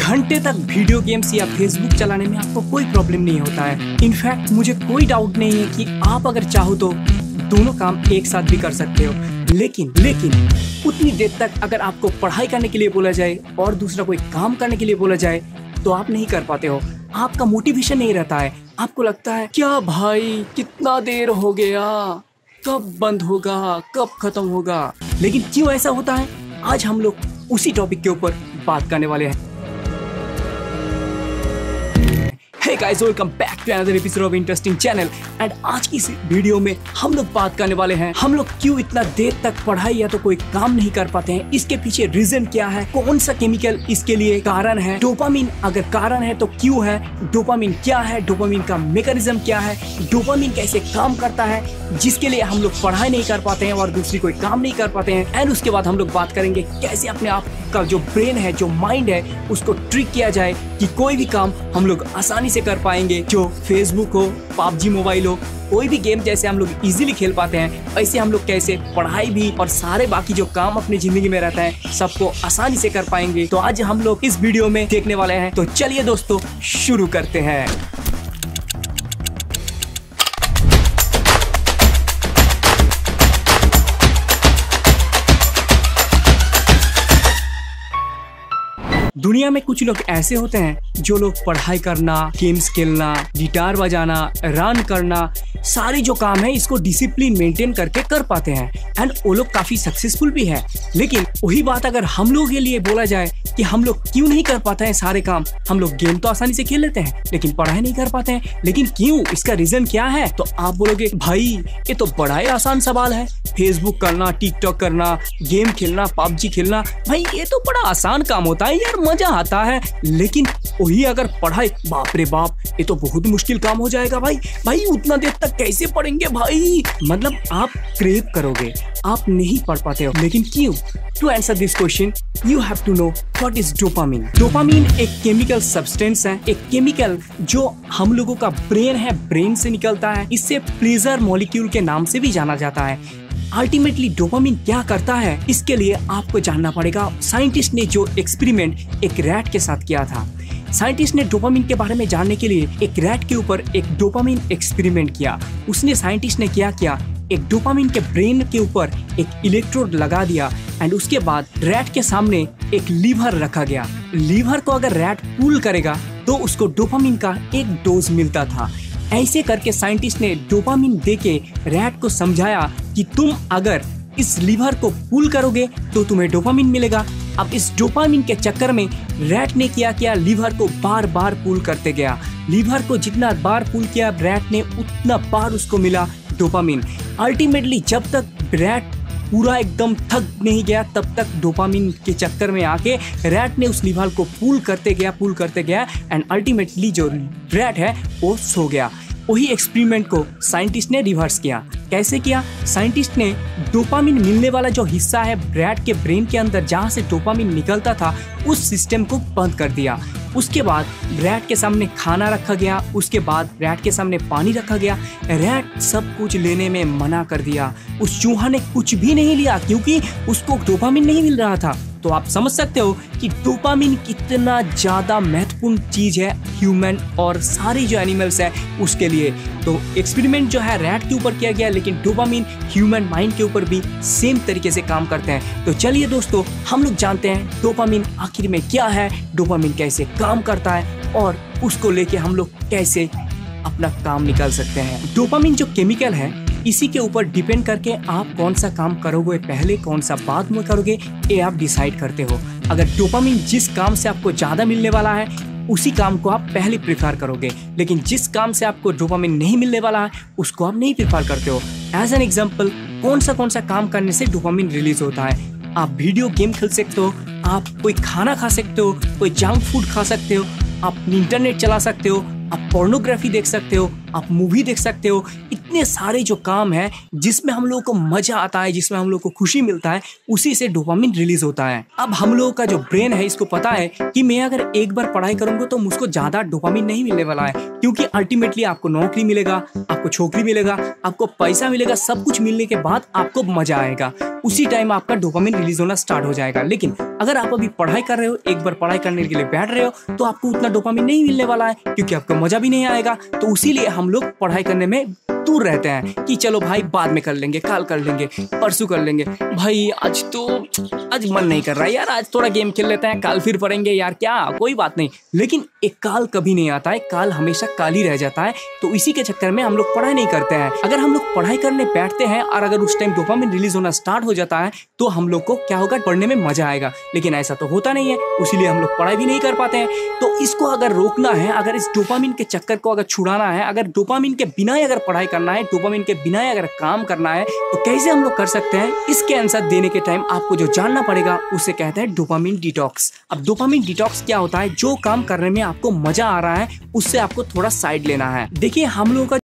घंटे तक video games या फेसबुक चलाने में आपको कोई प्रॉब्लम नहीं होता है। इनफैक्ट मुझे कोई डाउट नहीं है कि आप अगर चाहो तो दोनों काम एक साथ भी कर सकते हो। लेकिन उतनी देर तक अगर आपको पढ़ाई करने के लिए बोला जाए और दूसरा कोई काम करने के लिए बोला जाए तो आप नहीं कर पाते हो। आपका मोटिवेशन नहीं रहता है। आपको लगता है क्या भाई कितना देर हो गया, कब बंद होगा, कब खत्म होगा। लेकिन क्यों ऐसा होता है, आज हम लोग उसी टॉपिक के ऊपर बात करने वाले हैं। Hey guys, welcome back to another episode of Interesting Channel and आज की इस वीडियो में हम लोग बात करने वाले हैं हम लोग क्यों इतना देर तक पढ़ाई या तो कोई काम नहीं कर पाते हैं। इसके पीछे रीजन क्या है, कौन सा केमिकल इसके लिए कारण है, डोपामिन अगर कारण है तो क्यों है, डोपामिन क्या है, डोपामिन का मैकेनिज्म क्या है, डोपामिन कैसे काम करता है जिसके लिए हम लोग पढ़ाई नहीं कर पाते हैं और दूसरी कोई काम नहीं कर पाते हैं। एंड उसके बाद हम लोग बात करेंगे कैसे अपने आप का जो ब्रेन है, जो माइंड है, उसको ट्रिक किया जाए कि कोई भी काम हम लोग आसानी से कर पाएंगे। जो फेसबुक हो, पबजी मोबाइल हो, कोई भी गेम जैसे हम लोग इजीली खेल पाते हैं, ऐसे हम लोग कैसे पढ़ाई भी और सारे बाकी जो काम अपनी जिंदगी में रहता है सबको आसानी से कर पाएंगे। तो आज हम लोग इस वीडियो में देखने वाले हैं। तो चलिए दोस्तों शुरू करते हैं। दुनिया में कुछ लोग ऐसे होते हैं जो लोग पढ़ाई करना, गेम्स खेलना, गिटार बजाना, रन करना, सारे जो काम है इसको डिसिप्लिन मेंटेन करके कर पाते हैं एंड वो लोग काफी सक्सेसफुल भी है। लेकिन वही बात अगर हम लोग के लिए बोला जाए कि हम लोग क्यों नहीं कर पाते हैं सारे काम, हम लोग गेम तो आसानी से खेल लेते हैं लेकिन पढ़ाई नहीं कर पाते हैं, लेकिन क्यों, इसका रीजन क्या है? तो आप बोलोगे भाई ये तो बड़ा ही आसान सवाल है, फेसबुक करना, टिकटॉक करना, गेम खेलना, पबजी खेलना, भाई ये तो बड़ा आसान काम होता है यार, मजा आता है। लेकिन वही अगर पढ़ाई, बाप रे बाप ये तो बहुत मुश्किल काम हो जाएगा भाई उतना देर तक कैसे पढ़ेंगे भाई, मतलब आप क्रेव करोगे, आप नहीं पढ़ पाते हो। लेकिन क्यों? To answer this question you have to know what is dopamine. Dopamine एक केमिकल सब्सटेंस है, एक केमिकल जो हम लोगों का ब्रेन है, ब्रेन से निकलता है। इससे प्लेजर मॉलिक्यूल के नाम से भी जाना जाता है। अल्टीमेटली डोपामिन क्या करता है इसके लिए आपको जानना पड़ेगा। साइंटिस्ट ने जो एक्सपेरिमेंट एक रैट के साथ किया था, साइंटिस्ट ने डोपामिन के बारे में जानने के लिए एक रैट के ऊपर एक डोपामिन एक्सपेरिमेंट किया। उसने साइंटिस्ट ने क्या किया, एक डोपामिन के ब्रेन के ऊपर एक इलेक्ट्रोड लगा दिया एंड उसके बाद रैट के सामने एक लीवर रखा गया। लीवर को अगर रैट पुल करेगा तो उसको डोपामिन का एक डोज मिलता था। ऐसे करके साइंटिस्ट ने डोपामिन देके रैट को समझाया कि तुम अगर इस लीवर को पुल करोगे तो तुम्हें डोपामिन मिलेगा। अब इस डोपामिन के चक्कर में रैट ने क्या लीवर को बार बार पुल करते गया। लीवर को जितना बार पुल किया रैट ने उतना बार उसको मिला डोपामिन। अल्टीमेटली जब तक रैट पूरा एकदम थक नहीं गया तब तक डोपामिन के चक्कर में आके रैट ने उस लीवर को पुल करते गया एंड अल्टीमेटली जो रैट है वो सो गया। वही एक्सपेरिमेंट को साइंटिस्ट ने रिवर्स किया। कैसे किया? साइंटिस्ट ने डोपामिन मिलने वाला जो हिस्सा है रैट के ब्रेन के अंदर जहाँ से डोपामिन निकलता था उस सिस्टम को बंद कर दिया। उसके बाद रैट के सामने खाना रखा गया, उसके बाद रैट के सामने पानी रखा गया। रैट सब कुछ लेने में मना कर दिया। उस चूहा ने कुछ भी नहीं लिया क्योंकि उसको डोपामिन नहीं मिल रहा था। तो आप समझ सकते हो कि डोपामिन कितना ज्यादा महत्वपूर्ण चीज है ह्यूमन और सारे जो एनिमल्स है उसके लिए। तो एक्सपेरिमेंट जो है रैट के ऊपर किया गया लेकिन डोपामिन ह्यूमन माइंड के ऊपर भी सेम तरीके से काम करते हैं। तो चलिए दोस्तों हम लोग जानते हैं डोपामिन आखिर में क्या है, डोपामिन कैसे काम करता है और उसको लेके हम लोग कैसे अपना काम निकाल सकते हैं। डोपामिन जो केमिकल है इसी के ऊपर डिपेंड करके आप कौन सा काम करोगे पहले, कौन सा बाद में करोगे, ये आप डिसाइड करते हो। अगर डोपामिन जिस काम से आपको ज़्यादा मिलने वाला है उसी काम को आप पहले प्रेफर करोगे, लेकिन जिस काम से आपको डोपामिन नहीं मिलने वाला है उसको आप नहीं प्रेफर करते हो। एज एन एग्जाम्पल कौन सा काम करने से डोपामिन रिलीज होता है? आप वीडियो गेम खेल सकते हो, आप कोई खाना खा सकते हो, कोई जंक फूड खा सकते हो, आप इंटरनेट चला सकते हो, आप पोर्नोग्राफी देख सकते हो, आप मूवी देख सकते हो। इतने सारे जो काम है जिसमें हम लोगों को मजा आता है, जिसमें हम लोग को खुशी मिलता है, उसी से डोपामिन रिलीज होता है। अब हम लोगों का जो ब्रेन है इसको पता है कि मैं अगर एक बार पढ़ाई करूंगा तो मुझको ज्यादा डोपामिन नहीं मिलने वाला है, क्योंकि अल्टीमेटली आपको नौकरी मिलेगा, आपको छोकरी मिलेगा, आपको पैसा मिलेगा, सब कुछ मिलने के बाद आपको मजा आएगा, उसी टाइम आपका डोपामिन रिलीज होना स्टार्ट हो जाएगा। लेकिन अगर आप अभी पढ़ाई कर रहे हो, एक बार पढ़ाई करने के लिए बैठ रहे हो, तो आपको उतना डोपामिन नहीं मिलने वाला है, क्योंकि आपको मजा भी नहीं आएगा। तो इसीलिए हम लोग पढ़ाई करने में दूर रहते हैं कि चलो भाई बाद में कर लेंगे, कल कर लेंगे, परसों कर लेंगे, भाई आज मन नहीं कर रहा है यार, आज थोड़ा गेम खेल लेते हैं, कल फिर पढ़ेंगे यार, क्या कोई बात नहीं। लेकिन एक काल कभी नहीं आता है, काल हमेशा काल ही रह जाता है। तो इसी के चक्कर में हम लोग पढ़ाई नहीं करते हैं। अगर हम लोग पढ़ाई करने बैठते हैं और अगर उस टाइम डोपामिन रिलीज होना स्टार्ट हो जाता है तो हम लोग को क्या होगा, पढ़ने में मजा आएगा। लेकिन ऐसा तो होता नहीं है, इसीलिए हम लोग पढ़ाई भी नहीं कर पाते हैं। तो इसको अगर रोकना है, अगर इस डोपामिन के चक्कर को अगर छुड़ाना है, अगर डोपामिन के बिना अगर पढ़ाई करना है, डोपामिन के बिना अगर काम करना है, तो कैसे हम लोग कर सकते हैं? इसके आंसर देने के टाइम आपको जो जानना पड़ेगा उसे कहते हैं डोपामिन डिटॉक्स। अब डोपामिन डिटॉक्स क्या होता है? जो काम करने में आपको मजा आ रहा है उससे आपको थोड़ा साइड लेना है। देखिए हम लोगों का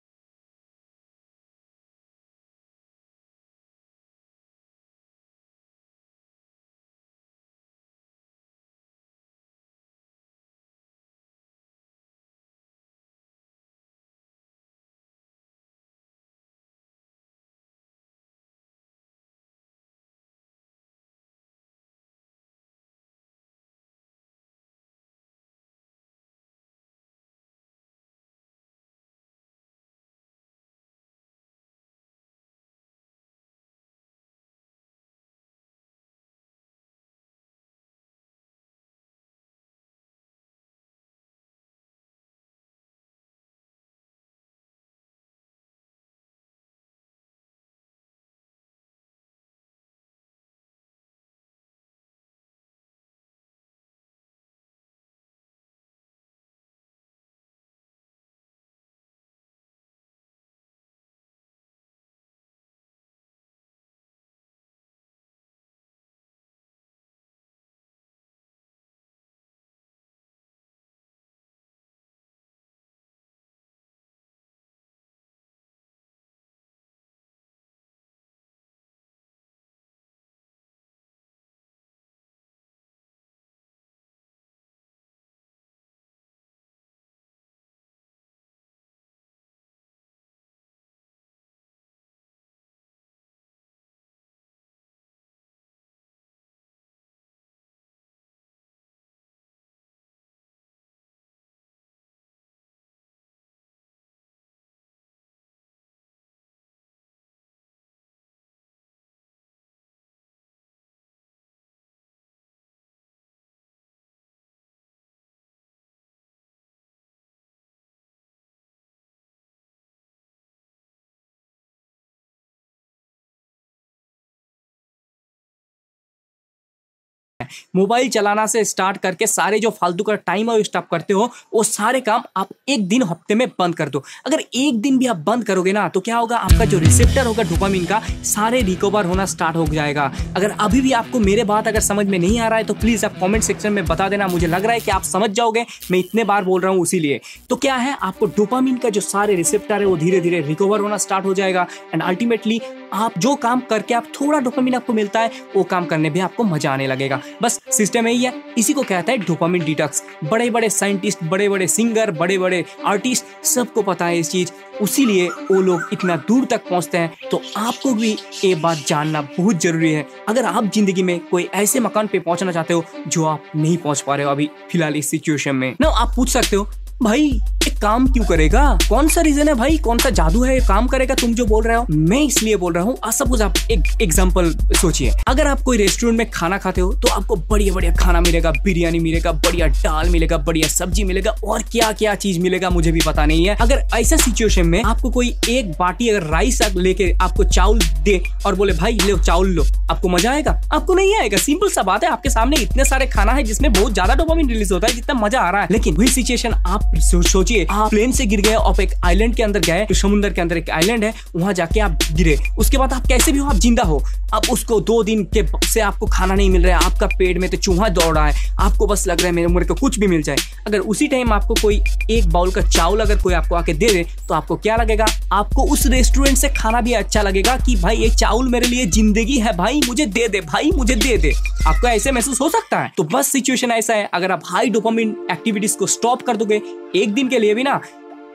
मोबाइल चलाना से स्टार्ट करके सारे जो फालतू का टाइम वेस्ट आप करते हो, वो सारे काम आप एक दिन हफ्ते में बंद कर दो। अगर एक दिन भी आप बंद करोगे ना, तो क्या होगा, आपका जो रिसेप्टर होगा डोपामिन का, सारे रिकवर होना स्टार्ट हो जाएगा। अगर अभी भी आपको मेरे बात अगर समझ में नहीं आ रहा है तो प्लीज आप कमेंट सेक्शन में बता देना। मुझे लग रहा है कि आप समझ जाओगे, मैं इतने बार बोल रहा हूँ इसीलिए। तो क्या है, आपको डोपामिन का जो सारे रिसेप्टर है वो धीरे धीरे रिकवर होना स्टार्ट हो जाएगा एंड अल्टीमेटली आप जो काम करके आप थोड़ा डोपामिन आपको मिलता है, वो काम करने में आपको मजा आने लगेगा। बस सिस्टम यही है, इसी को कहता है डोपामिन डिटॉक्स। बड़े बड़े साइंटिस्ट, बड़े बड़े सिंगर, बड़े बड़े आर्टिस्ट, सबको पता है इस चीज, उसीलिए वो लोग इतना दूर तक पहुंचते हैं। तो आपको भी ये बात जानना बहुत जरूरी है। अगर आप जिंदगी में कोई ऐसे मकान पे पहुंचना चाहते हो जो आप नहीं पहुंच पा रहे हो अभी फिलहाल इस सिचुएशन में ना, आप पूछ सकते हो भाई ये काम क्यों करेगा, कौन सा रीजन है भाई, कौन सा जादू है ये काम करेगा, तुम जो बोल रहे हो। मैं इसलिए बोल रहा हूँ, सपोज आप एक एग्जांपल सोचिए, अगर आप कोई रेस्टोरेंट में खाना खाते हो तो आपको बढ़िया बढ़िया खाना मिलेगा, बिरयानी मिलेगा, बढ़िया दाल मिलेगा, बढ़िया सब्जी मिलेगा और क्या क्या चीज मिलेगा मुझे भी पता नहीं है। अगर ऐसा सिचुएशन में आपको कोई एक बाटी अगर राइस लेके आपको चावल दे और बोले भाई लो चावल लो, आपको मजा आएगा? आपको नहीं आएगा। सिंपल सा बात है, आपके सामने इतने सारे खाना है जिसमें बहुत ज्यादा डोपामिन रिलीज होता है, जितना मजा आ रहा है। लेकिन वही सिचुएशन आप सोचिए सोचिए आप प्लेन से गिर गए, आप एक आइलैंड के अंदर गए, तो समुद्र के अंदर एक आइलैंड है, वहां जाके आप गिरे, उसके बाद आप कैसे भी हो, आप जिंदा हो। अब उसको 2 दिन के से आपको खाना नहीं मिल रहा है, आपका पेट में तो चूहा दौड़ रहा है, आपको बस लग रहा है मेरे उम्र को कुछ भी मिल जाए। अगर उसी टाइम आपको कोई एक बाउल का चावल अगर कोई आपको आके दे दे तो आपको क्या लगेगा? आपको उस रेस्टोरेंट से खाना भी अच्छा लगेगा कि भाई ये चावल मेरे लिए जिंदगी है, भाई मुझे दे दे, भाई मुझे दे दे। आपको ऐसे महसूस हो सकता है। तो बस सिचुएशन ऐसा है, अगर आप हाई डोपामिन एक्टिविटीज को स्टॉप कर दोगे एक दिन के लिए भी ना,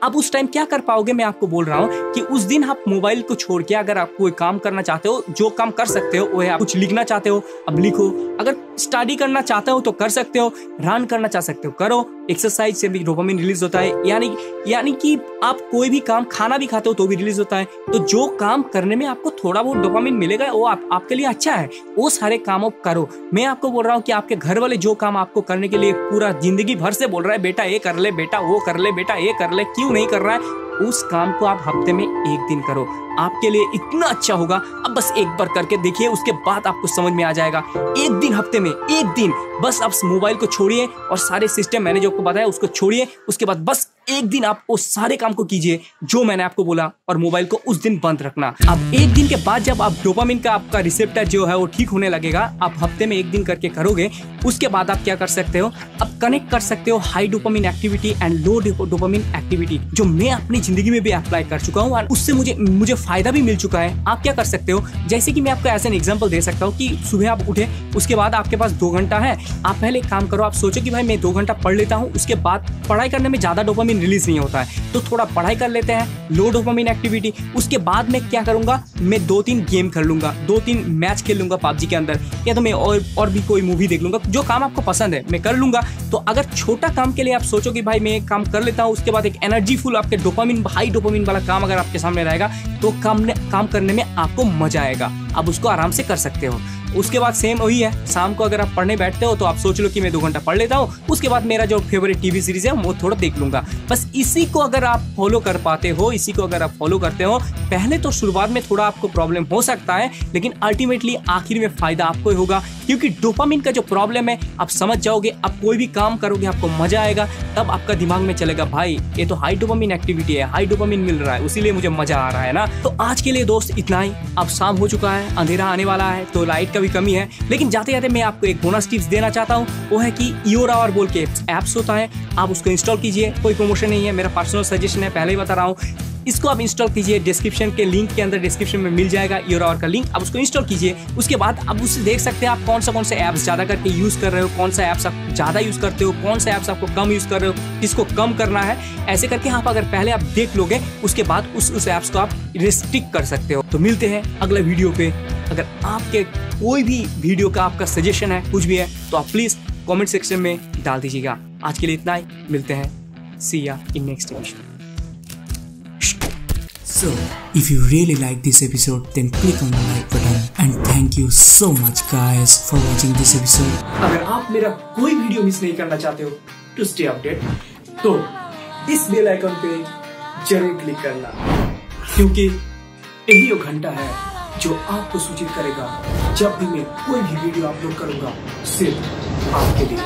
अब उस टाइम क्या कर पाओगे? मैं आपको बोल रहा हूँ कि उस दिन आप मोबाइल को छोड़ के अगर आप कोई काम करना चाहते हो, जो काम कर सकते हो वो है, आप कुछ लिखना चाहते हो अब लिखो, अगर स्टडी करना चाहते हो तो कर सकते हो, रन करना चाह सकते हो करो, एक्सरसाइज से भी डोपामिन रिलीज होता है, यानी कि आप कोई भी काम खाना भी खाते हो तो भी रिलीज होता है। तो जो काम करने में आपको थोड़ा बहुत डोपामिन मिलेगा वो आपके लिए अच्छा है, वो सारे काम आप करो। मैं आपको बोल रहा हूँ कि आपके घर वाले जो काम आपको करने के लिए पूरा जिंदगी भर से बोल रहा है, बेटा ये कर ले, बेटा वो कर ले, बेटा ये कर ले, क्यों नहीं कर रहा है, उस काम को आप हफ्ते में 1 दिन करो, आपके लिए इतना अच्छा होगा। अब बस एक बार करके देखिए, उसके बाद आपको समझ में आ जाएगा। 1 दिन, हफ्ते में 1 दिन, बस आप मोबाइल को छोड़िए और सारे सिस्टम मैंने जो आपको बताया उसको छोड़िए, उसके बाद बस 1 दिन आप उस सारे काम को कीजिए जो मैंने आपको बोला, और मोबाइल को उस दिन बंद रखना। अब 1 दिन के बाद जब आप डोपामिन का आपका रिसेप्टर जो है वो ठीक होने लगेगा, आप हफ्ते में 1 दिन करके करोगे, उसके बाद आप क्या कर सकते हो, आप कनेक्ट कर सकते हो high dopamine activity and low dopamine activity, जो मैं अपनी जिंदगी में भी अप्लाई कर चुका हूँ और उससे मुझे फायदा भी मिल चुका है। आप क्या कर सकते हो, जैसे कि मैं आपको ऐसा एग्जांपल दे सकता हूँ कि सुबह आप उठे, उसके बाद आपके पास 2 घंटा है, आप पहले एक काम करो, आप सोचो कि भाई मैं 2 घंटा पढ़ लेता हूँ, उसके बाद पढ़ाई करने में ज्यादा डोपामिन रिलीज नहीं होता है तो थोड़ा पढ़ाई कर लेते हैं, लो डोपामिन एक्टिविटी। उसके बाद मैं क्या करूंगा, मैं 2-3 गेम खेल लूंगा, 2-3 मैच खेल लूंगा पबजी के अंदर, या तो मैं और भी कोई मूवी देख लूंगा, जो काम आपको पसंद है मैं कर लूंगा। तो अगर छोटा काम के लिए आप सोचो कि भाई मैं एक काम कर लेता हूँ, उसके बाद एक एनर्जीफुल आपके डोपामिन हाई डोपामिन वाला काम अगर आपके सामने रहेगा तो काम करने में आपको मजा आएगा, आप उसको आराम से कर सकते हो। उसके बाद सेम वही है, शाम को अगर आप पढ़ने बैठते हो तो आप सोच लो कि मैं 2 घंटा पढ़ लेता हूँ, उसके बाद मेरा जो फेवरेट टीवी सीरीज है वो थोड़ा देख लूंगा। बस इसी को अगर आप फॉलो कर पाते हो, इसी को अगर आप फॉलो करते हो, पहले तो शुरुआत में थोड़ा आपको प्रॉब्लम हो सकता है, लेकिन अल्टीमेटली आखिर में फायदा आपको ही होगा, क्योंकि डोपामिन का जो प्रॉब्लम है आप समझ जाओगे। आप कोई भी काम करोगे आपको मजा आएगा, तब आपका दिमाग में चलेगा भाई ये तो हाई डोपामिन एक्टिविटी है, हाई डोपामिन मिल रहा है, इसीलिए मुझे मजा आ रहा है ना। तो आज के लिए दोस्त इतना ही। अब शाम हो चुका है, अंधेरा आने वाला है, तो लाइट का भी कमी है, लेकिन जाते जाते मैं आपको एक बोनस टिप्स देना चाहता हूँ, वो है कि योरावर बोल के एप्स होता है, आप उसको इंस्टॉल कीजिए। कोई प्रमोशन नहीं है, मेरा पर्सनल सजेशन है, पहले ही बता रहा हूँ। इसको आप इंस्टॉल कीजिए, डिस्क्रिप्शन के लिंक के अंदर डिस्क्रिप्शन में मिल जाएगा योरावर का लिंक, आप उसको इंस्टॉल कीजिए। उसके बाद आप उससे देख सकते हैं आप कौन से ऐप्स ज्यादा करके यूज कर रहे हो, कौन सा ऐप्स आप ज्यादा यूज करते हो, कौन सा ऐप्स आपको कम यूज कर रहे हो, किसको कम करना है। ऐसे करके आप अगर पहले आप देख लोगे, उसके बाद उस ऐप्स को आप रिस्ट्रिक्ट कर सकते हो। तो मिलते हैं अगले वीडियो पे। अगर आपके कोई भी वीडियो का आपका सजेशन है, कुछ भी है, तो आप प्लीज कमेंट सेक्शन में डाल दीजिएगा। आज के लिए इतना ही, मिलते हैं, सी या in next episode. So, if you really like this episode, then click on the like button and thank you so much guys for watching this episode. अगर आप मेरा कोई वीडियो मिस नहीं करना चाहते हो to stay updated, तो इस बेल आइकन पे जरूर क्लिक करना, क्योंकि यही वो घंटा है जो आपको सूचित करेगा जब भी मैं कोई भी वीडियो अपलोड करूंगा, सिर्फ आपके लिए।